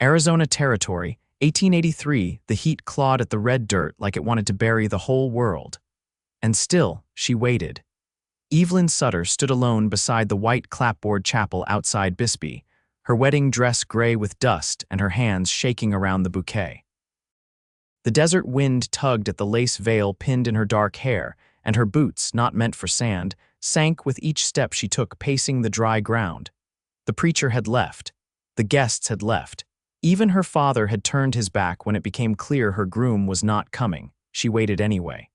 Arizona Territory, 1883, the heat clawed at the red dirt like it wanted to bury the whole world. And still, she waited. Evelyn Sutter stood alone beside the white clapboard chapel outside Bisbee, her wedding dress gray with dust and her hands shaking around the bouquet. The desert wind tugged at the lace veil pinned in her dark hair, and her boots, not meant for sand, sank with each step she took pacing the dry ground. The preacher had left. The guests had left. Even her father had turned his back when it became clear her groom was not coming. She waited anyway.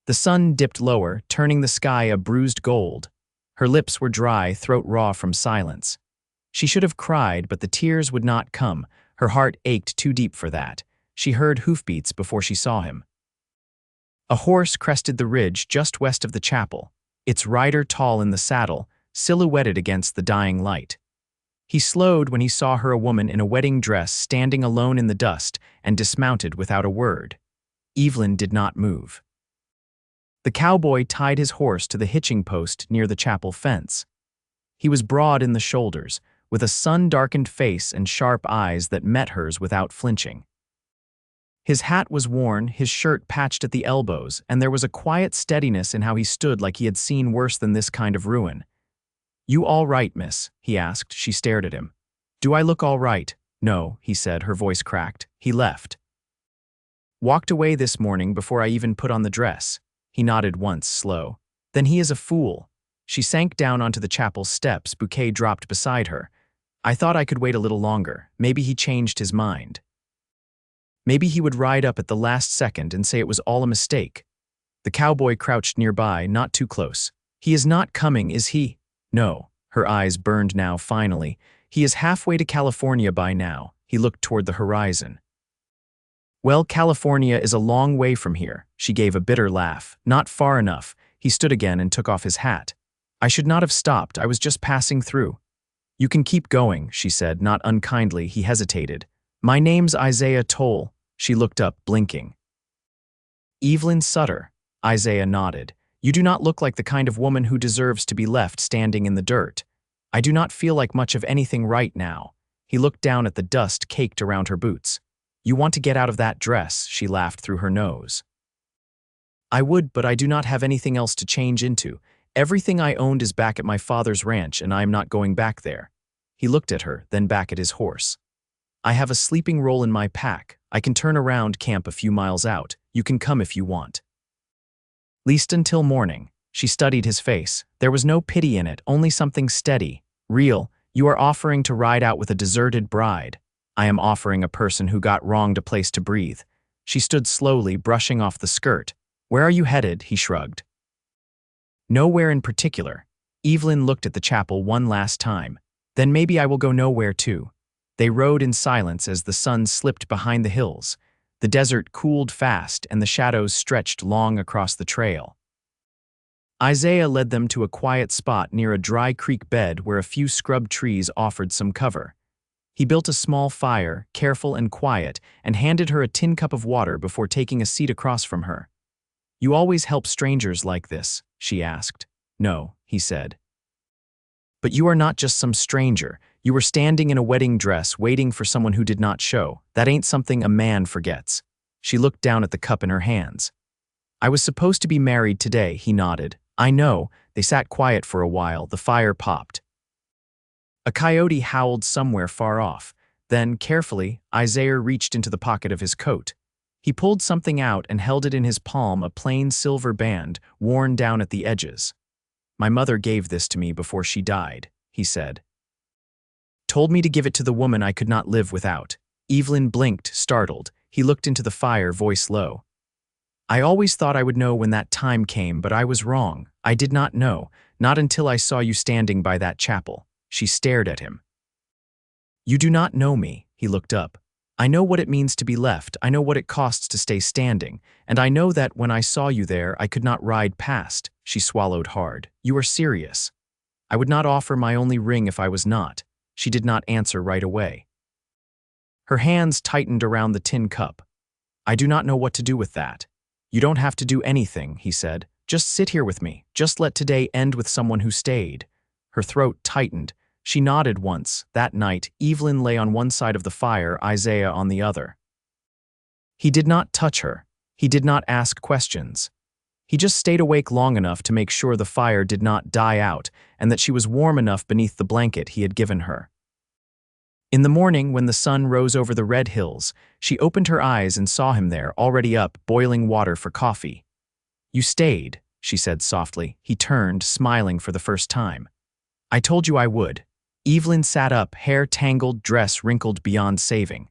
The sun dipped lower, turning the sky a bruised gold. Her lips were dry, throat raw from silence. She should have cried, but the tears would not come. Her heart ached too deep for that. She heard hoofbeats before she saw him. A horse crested the ridge just west of the chapel, its rider tall in the saddle, silhouetted against the dying light. He slowed when he saw her, a woman in a wedding dress standing alone in the dust, and dismounted without a word. Evelyn did not move. The cowboy tied his horse to the hitching post near the chapel fence. He was broad in the shoulders, with a sun-darkened face and sharp eyes that met hers without flinching. His hat was worn, his shirt patched at the elbows, and there was a quiet steadiness in how he stood, like he had seen worse than this kind of ruin. "You all right, miss?" he asked. She stared at him. "Do I look all right?" "No," he said, her voice cracked. "He left. Walked away this morning before I even put on the dress." He nodded once, slow. "Then he is a fool." She sank down onto the chapel steps, bouquet dropped beside her. "I thought I could wait a little longer. Maybe he changed his mind. Maybe he would ride up at the last second and say it was all a mistake." The cowboy crouched nearby, not too close. "He is not coming, is he?" "No." Her eyes burned now, finally. "He is halfway to California by now." He looked toward the horizon. "Well, California is a long way from here." She gave a bitter laugh. "Not far enough." He stood again and took off his hat. "I should not have stopped. I was just passing through." "You can keep going," she said, not unkindly. He hesitated. "My name's Isaiah Tole." She looked up, blinking. "Evelyn Sutter." Isaiah nodded. "You do not look like the kind of woman who deserves to be left standing in the dirt. I do not feel like much of anything right now." He looked down at the dust caked around her boots. "You want to get out of that dress," she laughed through her nose. "I would, but I do not have anything else to change into. Everything I owned is back at my father's ranch, and I am not going back there." He looked at her, then back at his horse. "I have a sleeping roll in my pack. I can turn around, camp a few miles out. You can come if you want." "Least until morning." She studied his face. There was no pity in it, only something steady, real. "You are offering to ride out with a deserted bride." "I am offering a person who got wronged a place to breathe." She stood slowly, brushing off the skirt. "Where are you headed?" He shrugged. "Nowhere in particular." Evelyn looked at the chapel one last time. "Then maybe I will go nowhere too." They rode in silence as the sun slipped behind the hills. The desert cooled fast, and the shadows stretched long across the trail. Isaiah led them to a quiet spot near a dry creek bed where a few scrub trees offered some cover. He built a small fire, careful and quiet, and handed her a tin cup of water before taking a seat across from her. "You always help strangers like this?" she asked. "No," he said. "But you are not just some stranger. You were standing in a wedding dress, waiting for someone who did not show. That ain't something a man forgets." She looked down at the cup in her hands. "I was supposed to be married today," he nodded. "I know." They sat quiet for a while. The fire popped. A coyote howled somewhere far off. Then, carefully, Isaiah reached into the pocket of his coat. He pulled something out and held it in his palm, a plain silver band, worn down at the edges. "My mother gave this to me before she died," he said. "Told me to give it to the woman I could not live without." Evelyn blinked, startled. He looked into the fire, voice low. "I always thought I would know when that time came, but I was wrong. I did not know, not until I saw you standing by that chapel." She stared at him. "You do not know me." He looked up. "I know what it means to be left. I know what it costs to stay standing. And I know that when I saw you there, I could not ride past." She swallowed hard. "You are serious." "I would not offer my only ring if I was not." She did not answer right away. Her hands tightened around the tin cup. "I do not know what to do with that." "You don't have to do anything," he said. "Just sit here with me. Just let today end with someone who stayed." Her throat tightened. She nodded once. That night, Evelyn lay on one side of the fire, Isaiah on the other. He did not touch her. He did not ask questions. He just stayed awake long enough to make sure the fire did not die out and that she was warm enough beneath the blanket he had given her. In the morning, when the sun rose over the red hills, she opened her eyes and saw him there, already up, boiling water for coffee. "You stayed," she said softly. He turned, smiling for the first time. "I told you I would." Evelyn sat up, hair tangled, dress wrinkled beyond saving.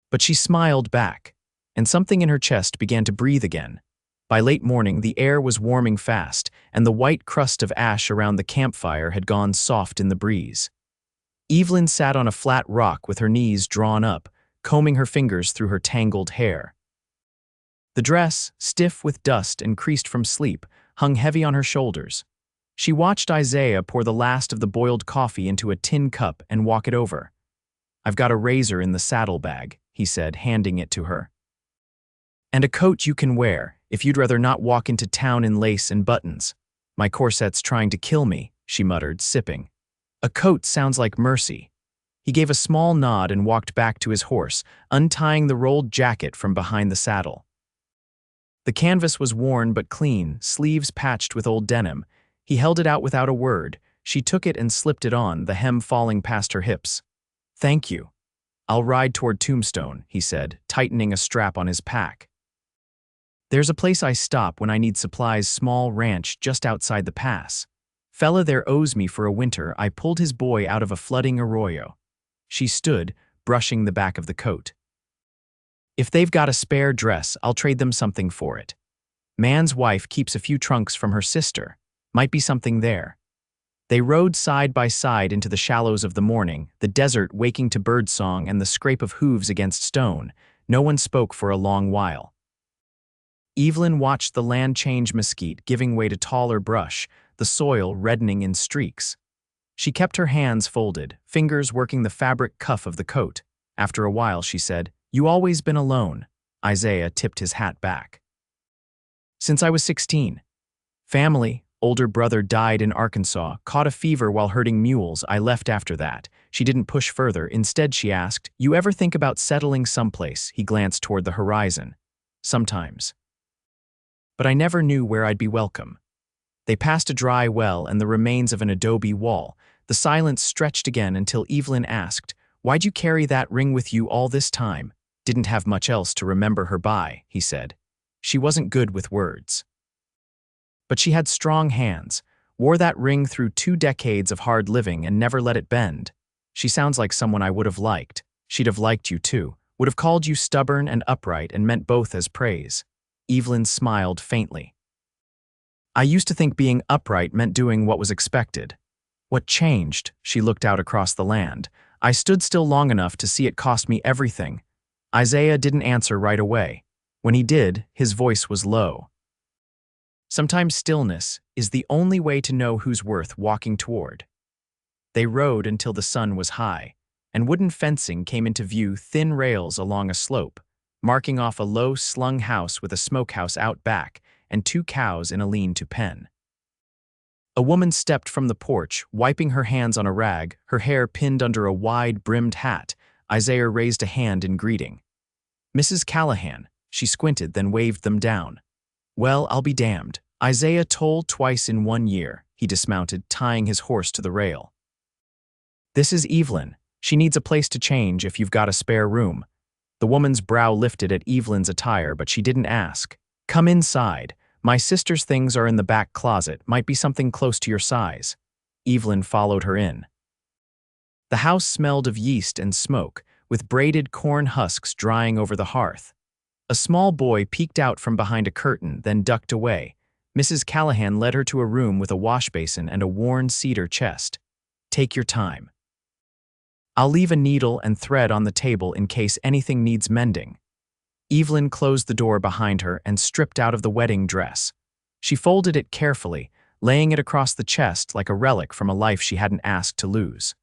But she smiled back, and something in her chest began to breathe again. By late morning, the air was warming fast, and the white crust of ash around the campfire had gone soft in the breeze. Evelyn sat on a flat rock with her knees drawn up, combing her fingers through her tangled hair. The dress, stiff with dust and creased from sleep, hung heavy on her shoulders. She watched Isaiah pour the last of the boiled coffee into a tin cup and walk it over. "I've got a razor in the saddlebag," he said, handing it to her. "And a coat you can wear, if you'd rather not walk into town in lace and buttons. My corset's trying to kill me," she muttered, sipping. "A coat sounds like mercy." He gave a small nod and walked back to his horse, untying the rolled jacket from behind the saddle. The canvas was worn but clean, sleeves patched with old denim. He held it out without a word. She took it and slipped it on, the hem falling past her hips. "Thank you. I'll ride toward Tombstone," he said, tightening a strap on his pack. "There's a place I stop when I need supplies, small ranch just outside the pass. Fella there owes me for a winter. I pulled his boy out of a flooding arroyo." She stood, brushing the back of the coat. "If they've got a spare dress, I'll trade them something for it. Man's wife keeps a few trunks from her sister. Might be something there." They rode side by side into the shallows of the morning, the desert waking to birdsong and the scrape of hooves against stone. No one spoke for a long while. Evelyn watched the land change mesquite, giving way to taller brush, the soil reddening in streaks. She kept her hands folded, fingers working the fabric cuff of the coat. After a while, she said, "You always been alone?" Isaiah tipped his hat back. "Since I was 16. Family, older brother died in Arkansas, caught a fever while herding mules. I left after that." She didn't push further. Instead, she asked, "You ever think about settling someplace?" He glanced toward the horizon. "Sometimes. But I never knew where I'd be welcome." They passed a dry well and the remains of an adobe wall. The silence stretched again until Evelyn asked, "Why'd you carry that ring with you all this time?" "Didn't have much else to remember her by," he said. She wasn't good with words. But she had strong hands, wore that ring through 2 decades of hard living and never let it bend. "She sounds like someone I would have liked. She'd have liked you too, would have called you stubborn and upright and meant both as praise." Evelyn smiled faintly. "I used to think being upright meant doing what was expected. What changed?" She looked out across the land. "I stood still long enough to see it cost me everything." Isaiah didn't answer right away. When he did, his voice was low. "Sometimes stillness is the only way to know who's worth walking toward." They rode until the sun was high, and wooden fencing came into view, thin rails along a slope, marking off a low slung house with a smokehouse out back and 2 cows in a lean-to pen. A woman stepped from the porch, wiping her hands on a rag, her hair pinned under a wide-brimmed hat. Isaiah raised a hand in greeting. "Mrs. Callahan." She squinted, then waved them down. "Well, I'll be damned. Isaiah Tole twice in 1 year." He dismounted, tying his horse to the rail. "This is Evelyn. She needs a place to change if you've got a spare room." The woman's brow lifted at Evelyn's attire, but she didn't ask. "Come inside. My sister's things are in the back closet. Might be something close to your size." Evelyn followed her in. The house smelled of yeast and smoke, with braided corn husks drying over the hearth. A small boy peeked out from behind a curtain, then ducked away. Mrs. Callahan led her to a room with a washbasin and a worn cedar chest. "Take your time. I'll leave a needle and thread on the table in case anything needs mending." Evelyn closed the door behind her and stripped out of the wedding dress. She folded it carefully, laying it across the chest like a relic from a life she hadn't asked to lose.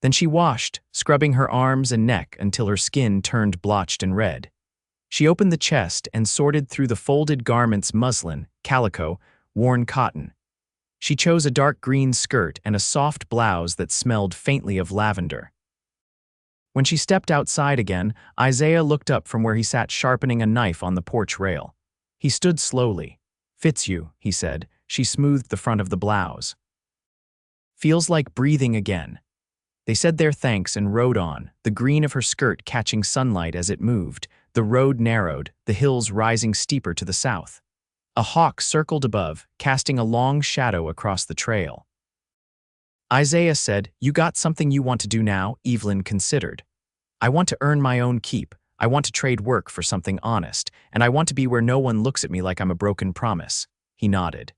Then she washed, scrubbing her arms and neck until her skin turned blotched and red. She opened the chest and sorted through the folded garments: muslin, calico, worn cotton. She chose a dark green skirt and a soft blouse that smelled faintly of lavender. When she stepped outside again, Isaiah looked up from where he sat sharpening a knife on the porch rail. He stood slowly. "Fits you," he said. She smoothed the front of the blouse. "Feels like breathing again." They said their thanks and rode on, the green of her skirt catching sunlight as it moved. The road narrowed, the hills rising steeper to the south. A hawk circled above, casting a long shadow across the trail. Isaiah said, "You got something you want to do now?" Evelyn considered. "I want to earn my own keep. I want to trade work for something honest, and I want to be where no one looks at me like I'm a broken promise." He nodded.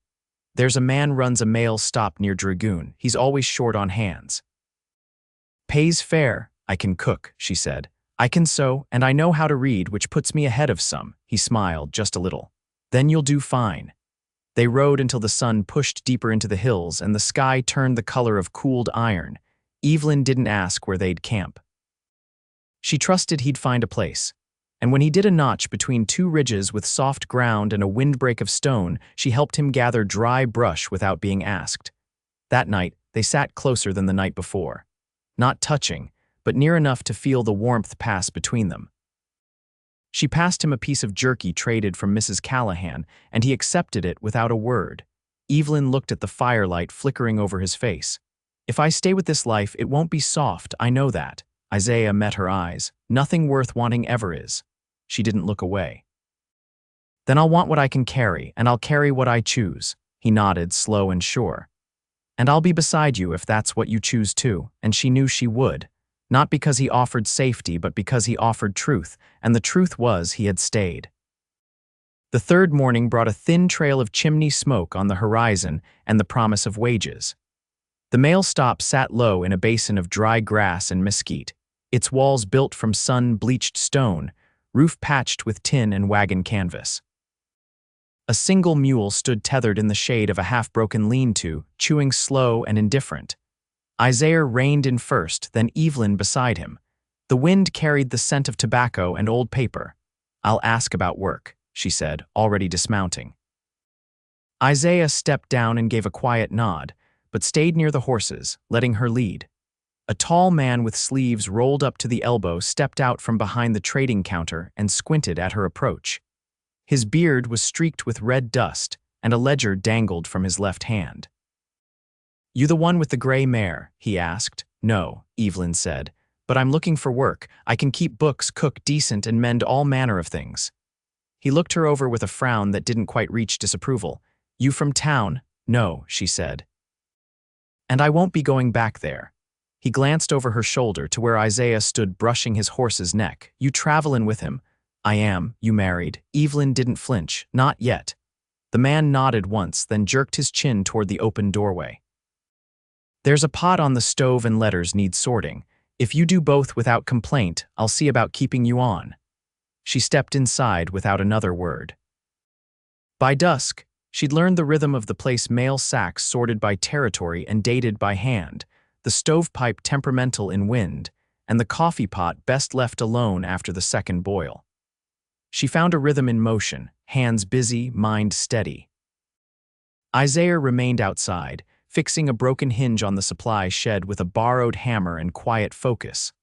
"There's a man runs a mail stop near Dragoon. He's always short on hands. Pays fair. I can cook," she said. "I can sew, and I know how to read, which puts me ahead of some." He smiled just a little. "Then you'll do fine." They rode until the sun pushed deeper into the hills and the sky turned the color of cooled iron. Evelyn didn't ask where they'd camp. She trusted he'd find a place. And when he did a notch between two ridges with soft ground and a windbreak of stone, she helped him gather dry brush without being asked. That night, they sat closer than the night before. Not touching, but near enough to feel the warmth pass between them. She passed him a piece of jerky traded from Mrs. Callahan, and he accepted it without a word. Evelyn looked at the firelight flickering over his face. "If I stay with this life, it won't be soft, I know that." Isaiah met her eyes. "Nothing worth wanting ever is." She didn't look away. "Then I'll want what I can carry, and I'll carry what I choose." He nodded, slow and sure. "And I'll be beside you if that's what you choose too," and she knew she would. Not because he offered safety, but because he offered truth, and the truth was he had stayed. The third morning brought a thin trail of chimney smoke on the horizon and the promise of wages. The mail stop sat low in a basin of dry grass and mesquite, its walls built from sun-bleached stone, roof patched with tin and wagon canvas. A single mule stood tethered in the shade of a half-broken lean-to, chewing slow and indifferent. Isaiah reined in first, then Evelyn beside him. The wind carried the scent of tobacco and old paper. "I'll ask about work," she said, already dismounting. Isaiah stepped down and gave a quiet nod, but stayed near the horses, letting her lead. A tall man with sleeves rolled up to the elbow stepped out from behind the trading counter and squinted at her approach. His beard was streaked with red dust, and a ledger dangled from his left hand. "You the one with the gray mare?" he asked. "No," Evelyn said, "but I'm looking for work. I can keep books, cook decent, and mend all manner of things." He looked her over with a frown that didn't quite reach disapproval. "You from town?" "No," she said. "And I won't be going back there." He glanced over her shoulder to where Isaiah stood brushing his horse's neck. "You travelin' with him?" "I am. You married?" Evelyn didn't flinch. "Not yet." The man nodded once, then jerked his chin toward the open doorway. "There's a pot on the stove and letters need sorting. If you do both without complaint, I'll see about keeping you on." She stepped inside without another word. By dusk, she'd learned the rhythm of the place mail sacks sorted by territory and dated by hand, the stovepipe temperamental in wind, and the coffee pot best left alone after the second boil. She found a rhythm in motion, hands busy, mind steady. Isaiah remained outside, fixing a broken hinge on the supply shed with a borrowed hammer and quiet focus.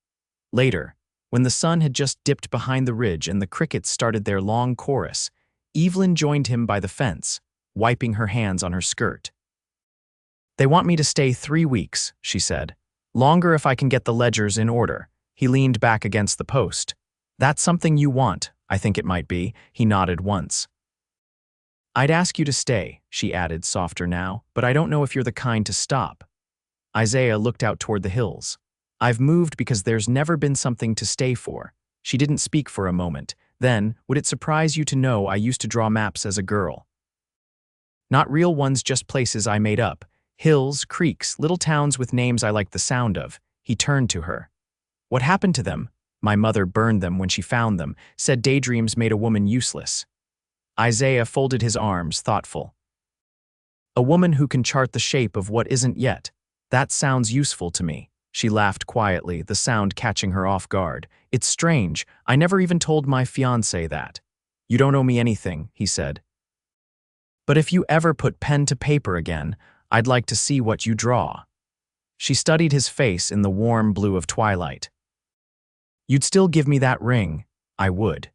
Later, when the sun had just dipped behind the ridge and the crickets started their long chorus, Evelyn joined him by the fence, wiping her hands on her skirt. "They want me to stay 3 weeks," she said. "Longer if I can get the ledgers in order." He leaned back against the post. "That's something you want, I think it might be." He nodded once. "I'd ask you to stay," she added, softer now, "but I don't know if you're the kind to stop." Isaiah looked out toward the hills. "I've moved because there's never been something to stay for." She didn't speak for a moment. Then, "Would it surprise you to know I used to draw maps as a girl? Not real ones, just places I made up. Hills, creeks, little towns with names I liked the sound of." He turned to her. "What happened to them?" "My mother burned them when she found them, said daydreams made a woman useless." Isaiah folded his arms, thoughtful. "A woman who can chart the shape of what isn't yet. That sounds useful to me." She laughed quietly, the sound catching her off guard. "It's strange, I never even told my fiancé that." "You don't owe me anything," he said. "But if you ever put pen to paper again, I'd like to see what you draw." She studied his face in the warm blue of twilight. "You'd still give me that ring?" "I would.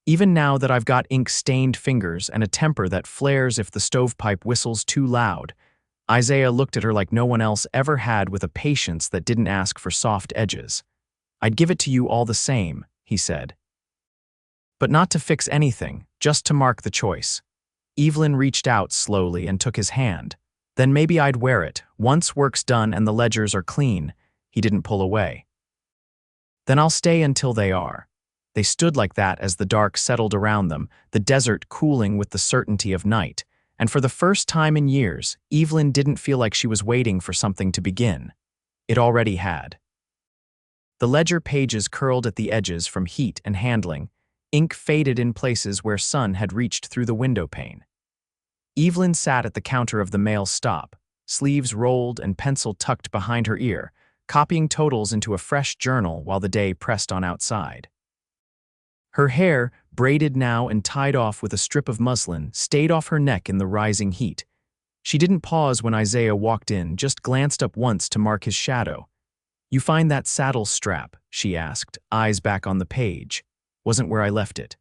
Even now that I've got ink-stained fingers and a temper that flares if the stovepipe whistles too loud." Isaiah looked at her like no one else ever had, with a patience that didn't ask for soft edges. "I'd give it to you all the same," he said. "But not to fix anything, just to mark the choice." Evelyn reached out slowly and took his hand. "Then maybe I'd wear it. Once work's done and the ledgers are clean." He didn't pull away. "Then I'll stay until they are." They stood like that as the dark settled around them, the desert cooling with the certainty of night. And for the first time in years, Evelyn didn't feel like she was waiting for something to begin. It already had. The ledger pages curled at the edges from heat and handling. Ink faded in places where sun had reached through the window pane. Evelyn sat at the counter of the mail stop, sleeves rolled and pencil tucked behind her ear, copying totals into a fresh journal while the day pressed on outside. Her hair, braided now and tied off with a strip of muslin, stayed off her neck in the rising heat. She didn't pause when Isaiah walked in, just glanced up once to mark his shadow. "You find that saddle strap?" she asked, eyes back on the page. "Wasn't where I left it."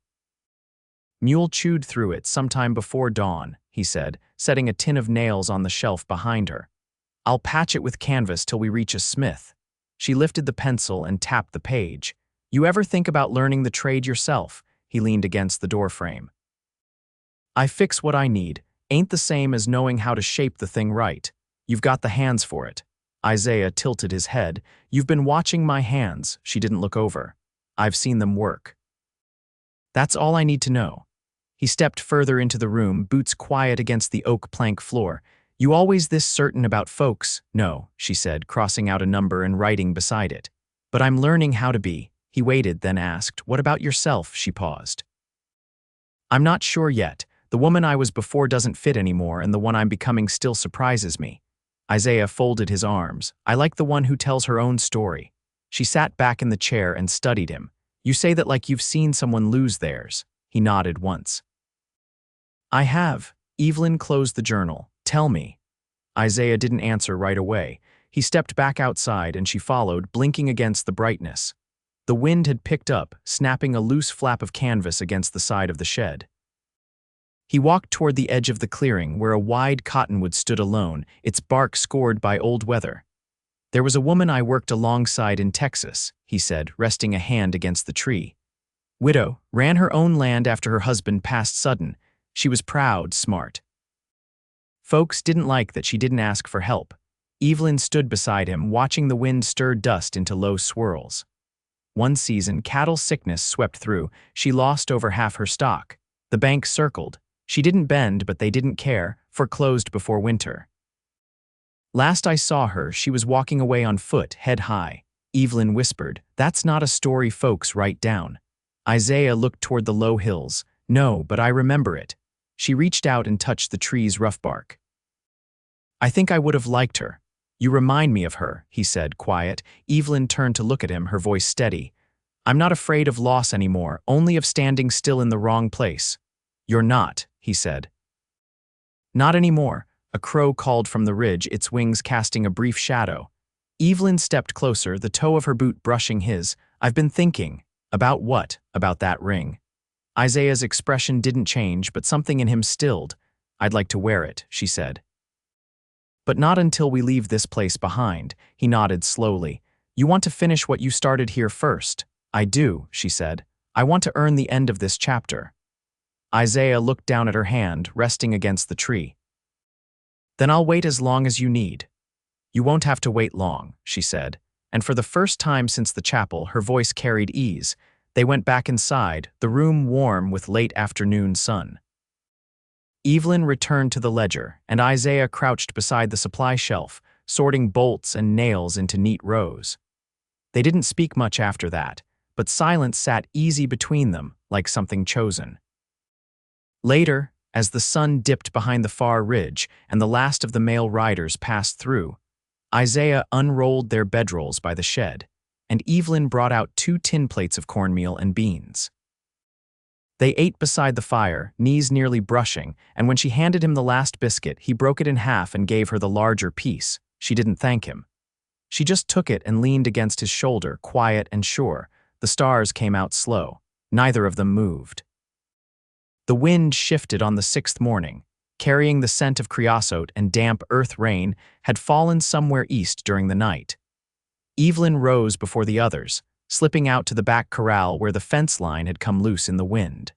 "Mule chewed through it sometime before dawn," he said, setting a tin of nails on the shelf behind her. "I'll patch it with canvas till we reach a smith." She lifted the pencil and tapped the page. "You ever think about learning the trade yourself?" He leaned against the doorframe. "I fix what I need. Ain't the same as knowing how to shape the thing right. You've got the hands for it." Isaiah tilted his head. "You've been watching my hands." She didn't look over. "I've seen them work. That's all I need to know." He stepped further into the room, boots quiet against the oak plank floor. "You always this certain about folks?" "No," she said, crossing out a number and writing beside it. "But I'm learning how to be." He waited, then asked, "What about yourself?" She paused. "I'm not sure yet. The woman I was before doesn't fit anymore, and the one I'm becoming still surprises me." Isaiah folded his arms. "I like the one who tells her own story." She sat back in the chair and studied him. "You say that like you've seen someone lose theirs." He nodded once. "I have." Evelyn closed the journal. "Tell me." Isaiah didn't answer right away. He stepped back outside and she followed, blinking against the brightness. The wind had picked up, snapping a loose flap of canvas against the side of the shed. He walked toward the edge of the clearing where a wide cottonwood stood alone, its bark scored by old weather. "There was a woman I worked alongside in Texas," he said, resting a hand against the tree. "Widow, ran her own land after her husband passed sudden. She was proud, smart. Folks didn't like that she didn't ask for help." Evelyn stood beside him, watching the wind stir dust into low swirls. One season, cattle sickness swept through. She lost over half her stock. The bank circled. She didn't bend, but they didn't care, foreclosed before winter. "Last I saw her, she was walking away on foot, head high." Evelyn whispered, "That's not a story folks write down." Isaiah looked toward the low hills. "No, but I remember it." She reached out and touched the tree's rough bark. "I think I would have liked her. You remind me of her," he said, quiet. Evelyn turned to look at him, her voice steady. "I'm not afraid of loss anymore, only of standing still in the wrong place." "You're not," he said. "Not anymore." A crow called from the ridge, its wings casting a brief shadow. Evelyn stepped closer, the toe of her boot brushing his. "I've been thinking." "About what?" "About that ring." Isaiah's expression didn't change, but something in him stilled. "I'd like to wear it," she said. "But not until we leave this place behind." He nodded slowly. "You want to finish what you started here first." "I do," she said. "I want to earn the end of this chapter." Isaiah looked down at her hand, resting against the tree. "Then I'll wait as long as you need." "You won't have to wait long," she said, and for the first time since the chapel, her voice carried ease. They went back inside, the room warm with late afternoon sun. Evelyn returned to the ledger, and Isaiah crouched beside the supply shelf, sorting bolts and nails into neat rows. They didn't speak much after that, but silence sat easy between them, like something chosen. Later, as the sun dipped behind the far ridge and the last of the male riders passed through, Isaiah unrolled their bedrolls by the shed, and Evelyn brought out 2 tin plates of cornmeal and beans. They ate beside the fire, knees nearly brushing, and when she handed him the last biscuit, he broke it in half and gave her the larger piece. She didn't thank him. She just took it and leaned against his shoulder, quiet and sure. The stars came out slow. Neither of them moved. The wind shifted on the sixth morning, carrying the scent of creosote and damp earth rain had fallen somewhere east during the night. Evelyn rose before the others, slipping out to the back corral where the fence line had come loose in the wind.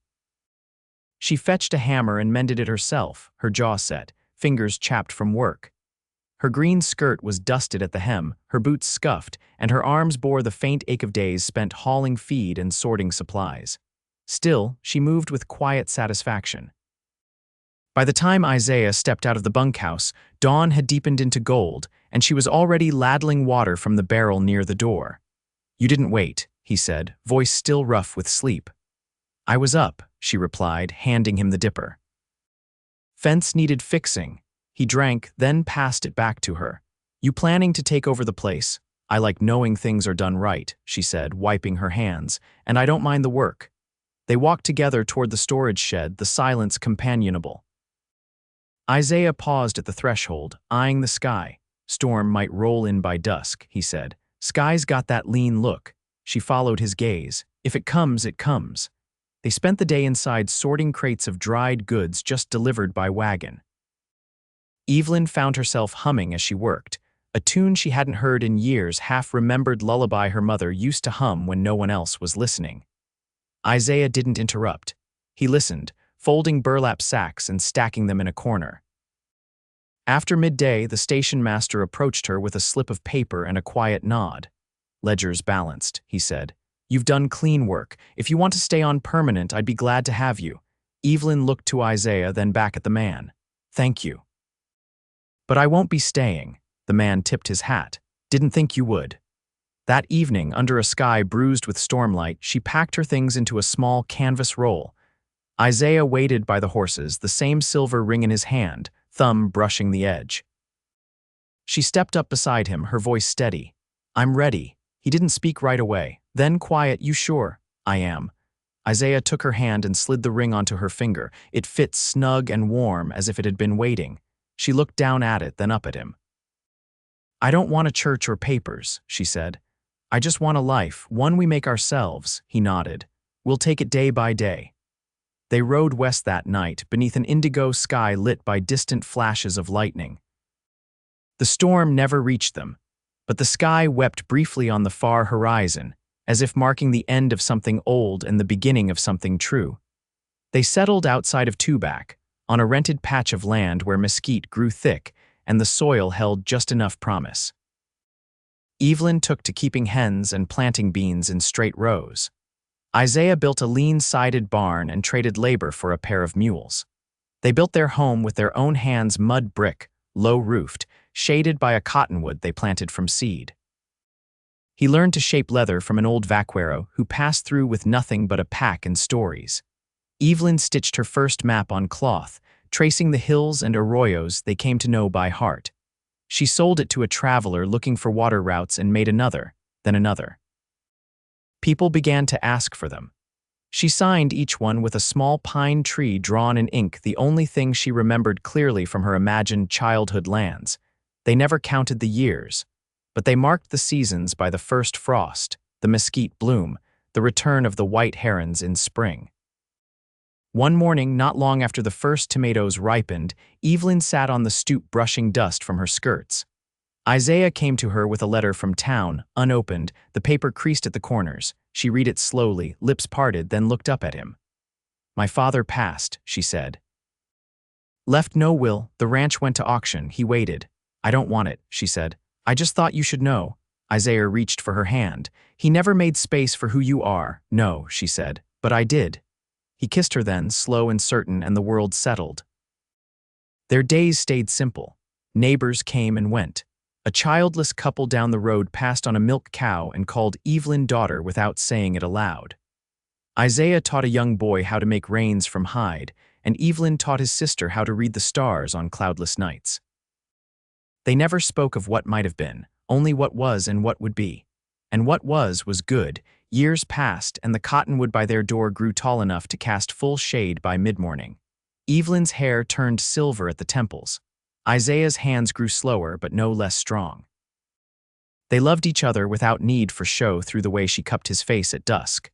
She fetched a hammer and mended it herself, her jaw set, fingers chapped from work. Her green skirt was dusted at the hem, her boots scuffed, and her arms bore the faint ache of days spent hauling feed and sorting supplies. Still, she moved with quiet satisfaction. By the time Isaiah stepped out of the bunkhouse, dawn had deepened into gold, and she was already ladling water from the barrel near the door. "You didn't wait," he said, voice still rough with sleep. "I was up," she replied, handing him the dipper. Fence needed fixing. He drank, then passed it back to her. "You planning to take over the place? I like knowing things are done right," she said, wiping her hands, "and I don't mind the work." They walked together toward the storage shed, the silence companionable. Isaiah paused at the threshold, eyeing the sky. "Storm might roll in by dusk," he said. "Sky's got that lean look." She followed his gaze. "If it comes, it comes." They spent the day inside sorting crates of dried goods just delivered by wagon. Evelyn found herself humming as she worked, a tune she hadn't heard in years, half-remembered lullaby her mother used to hum when no one else was listening. Isaiah didn't interrupt. He listened, folding burlap sacks and stacking them in a corner. After midday, the station master approached her with a slip of paper and a quiet nod. "Ledger's balanced," he said. "You've done clean work. If you want to stay on permanent, I'd be glad to have you." Evelyn looked to Isaiah, then back at the man. "Thank you." "But I won't be staying." The man tipped his hat. "Didn't think you would." That evening, under a sky bruised with stormlight, she packed her things into a small canvas roll. Isaiah waited by the horses, the same silver ring in his hand, thumb brushing the edge. She stepped up beside him, her voice steady. "I'm ready." He didn't speak right away. Then quiet, "You sure?" "I am." Isaiah took her hand and slid the ring onto her finger. It fit snug and warm, as if it had been waiting. She looked down at it, then up at him. "I don't want a church or papers," she said. "I just want a life, one we make ourselves." He nodded. "We'll take it day by day." They rode west that night, beneath an indigo sky lit by distant flashes of lightning. The storm never reached them, but the sky wept briefly on the far horizon, as if marking the end of something old and the beginning of something true. They settled outside of Tubac, on a rented patch of land where mesquite grew thick and the soil held just enough promise. Evelyn took to keeping hens and planting beans in straight rows. Isaiah built a lean-sided barn and traded labor for a pair of mules. They built their home with their own hands, mud brick, low-roofed, shaded by a cottonwood they planted from seed. He learned to shape leather from an old vaquero who passed through with nothing but a pack and stories. Evelyn stitched her first map on cloth, tracing the hills and arroyos they came to know by heart. She sold it to a traveler looking for water routes and made another, then another. People began to ask for them. She signed each one with a small pine tree drawn in ink, the only thing she remembered clearly from her imagined childhood lands. They never counted the years, but they marked the seasons by the first frost, the mesquite bloom, the return of the white herons in spring. One morning, not long after the first tomatoes ripened, Evelyn sat on the stoop brushing dust from her skirts. Isaiah came to her with a letter from town, unopened, the paper creased at the corners. She read it slowly, lips parted, then looked up at him. "My father passed," she said. "Left no will, the ranch went to auction, he waited." "I don't want it," she said. "I just thought you should know." Isaiah reached for her hand. "He never made space for who you are." "No," she said, "but I did." He kissed her then, slow and certain, and the world settled. Their days stayed simple. Neighbors came and went. A childless couple down the road passed on a milk cow and called Evelyn daughter without saying it aloud. Isaiah taught a young boy how to make reins from hide, and Evelyn taught his sister how to read the stars on cloudless nights. They never spoke of what might have been, only what was and what would be. And what was good, Years passed, and the cottonwood by their door grew tall enough to cast full shade by mid-morning. Evelyn's hair turned silver at the temples. Isaiah's hands grew slower but no less strong. They loved each other without need for show through the way she cupped his face at dusk,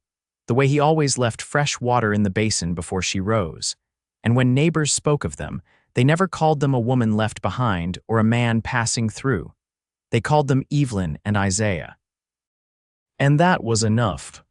the way he always left fresh water in the basin before she rose. And when neighbors spoke of them, they never called them a woman left behind or a man passing through. They called them Evelyn and Isaiah. And that was enough.